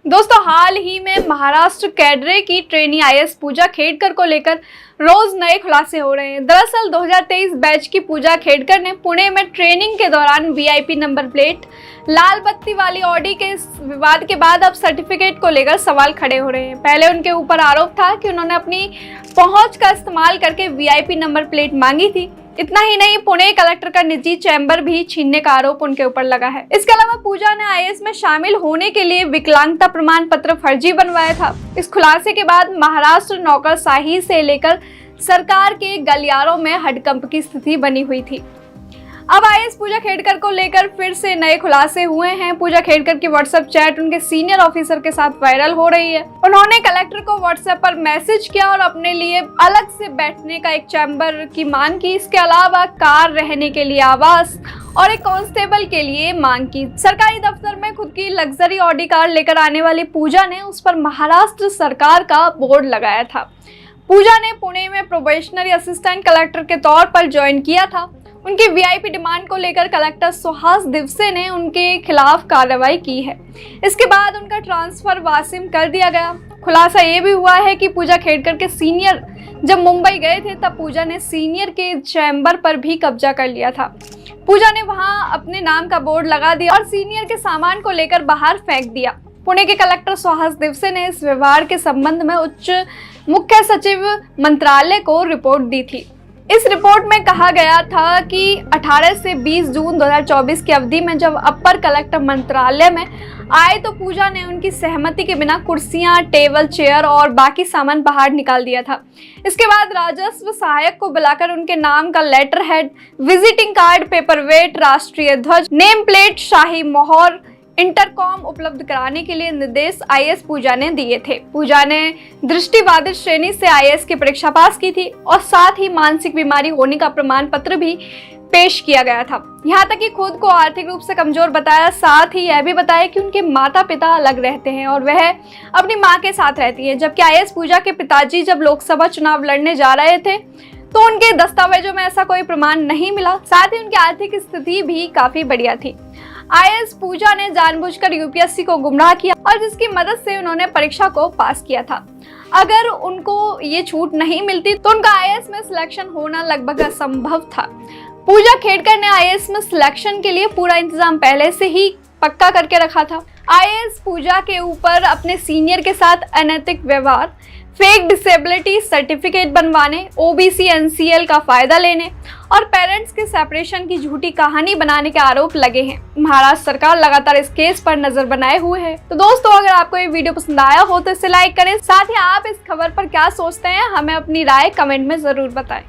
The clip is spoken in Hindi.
दोस्तों, हाल ही में महाराष्ट्र कैडरे की ट्रेनी आईएएस पूजा खेडकर को लेकर रोज नए खुलासे हो रहे हैं। दरअसल 2023 बैच की पूजा खेडकर ने पुणे में ट्रेनिंग के दौरान वीआईपी नंबर प्लेट लाल बत्ती वाली ऑडी के इस विवाद के बाद अब सर्टिफिकेट को लेकर सवाल खड़े हो रहे हैं। पहले उनके ऊपर आरोप था कि उन्होंने अपनी पहुंच का इस्तेमाल करके वीआईपी नंबर प्लेट मांगी थी। इतना ही नहीं, पुणे कलेक्टर का निजी चैम्बर भी छीनने का आरोप उनके ऊपर लगा है। इसके अलावा पूजा ने आईएएस में शामिल होने के लिए विकलांगता प्रमाण पत्र फर्जी बनवाया था। इस खुलासे के बाद महाराष्ट्र नौकरशाही से लेकर सरकार के गलियारों में हडकंप की स्थिति बनी हुई थी। अब आईएएस पूजा खेडकर को लेकर फिर से नए खुलासे हुए हैं। पूजा खेडकर की व्हाट्सएप चैट उनके सीनियर ऑफिसर के साथ वायरल हो रही है। उन्होंने कलेक्टर को व्हाट्सएप पर मैसेज किया और अपने लिए अलग से बैठने का एक चैम्बर की मांग की। इसके अलावा कार रहने के लिए आवास और एक कांस्टेबल के लिए मांग की। सरकारी दफ्तर में खुद की लग्जरी ऑडी कार लेकर आने वाली पूजा ने उस पर महाराष्ट्र सरकार का बोर्ड लगाया था। पूजा ने पुणे में प्रोबेशनरी असिस्टेंट कलेक्टर के तौर पर ज्वाइन किया था। उनकी वीआईपी डिमांड को लेकर कलेक्टर सुहास दिवसे ने उनके खिलाफ कार्रवाई की है। इसके बाद उनका ट्रांसफर वासिम कर दिया गया। खुलासा ये भी हुआ है कि पूजा खेडकर के सीनियर जब मुंबई गए थे तब पूजा ने सीनियर के चैम्बर पर भी कब्जा कर लिया था। पूजा ने वहां अपने नाम का बोर्ड लगा दिया और सीनियर के सामान को लेकर बाहर फेंक दिया। पुणे के कलेक्टर सुहास दिवसे ने इस व्यवहार के संबंध में उच्च मुख्य सचिव मंत्रालय को रिपोर्ट दी थी। इस रिपोर्ट में कहा गया था कि 18 से 20 जून 2024 की अवधि में जब अपर कलेक्टर मंत्रालय में आए तो पूजा ने उनकी सहमति के बिना कुर्सियां, टेबल, चेयर और बाकी सामान बाहर निकाल दिया था। इसके बाद राजस्व सहायक को बुलाकर उनके नाम का letter head, visiting card, paperweight, राष्ट्रीय ध्वज, नेम प्लेट, शाही मोहर, इंटरकॉम उपलब्ध कराने के लिए निर्देश आईएएस पूजा ने दिए थे। पूजा ने दृष्टिबाधित श्रेणी से आईएएस की परीक्षा पास की थी और साथ ही मानसिक बीमारी होने का प्रमाण पत्र भी पेश किया गया था। यहाँ तक कि खुद को आर्थिक रूप से कमजोर बताया। साथ ही यह भी बताया कि उनके माता पिता अलग रहते हैं और वह अपनी माँ के साथ रहती है। जबकि आईएएस पूजा के पिताजी जब लोकसभा चुनाव लड़ने जा रहे थे तो उनके दस्तावेजों में ऐसा कोई प्रमाण नहीं मिला। साथ ही उनकी आर्थिक स्थिति भी काफी बढ़िया थी। आईएएस पूजा ने जानबूझकर यूपीएससी को गुमराह किया और जिसकी मदद से उन्होंने परीक्षा को पास किया था। अगर उनको ये छूट नहीं मिलती तो उनका आईएएस में सिलेक्शन होना लगभग असंभव था। पूजा खेडकर ने आईएएस में सिलेक्शन के लिए पूरा इंतजाम पहले से ही पक्का करके रखा था। आईएएस पूजा के ऊपर अपने सीनियर के साथ अनैतिक व्यवहार, फेक डिसेबिलिटी सर्टिफिकेट बनवाने, ओबीसी एनसीएल का फायदा लेने और पेरेंट्स के सेपरेशन की झूठी कहानी बनाने के आरोप लगे हैं। महाराष्ट्र सरकार लगातार इस केस पर नजर बनाए हुए है। तो दोस्तों, अगर आपको ये वीडियो पसंद आया हो तो इसे लाइक करें। साथ ही आप इस खबर पर क्या सोचते हैं, हमें अपनी राय कमेंट में जरूर बताएं।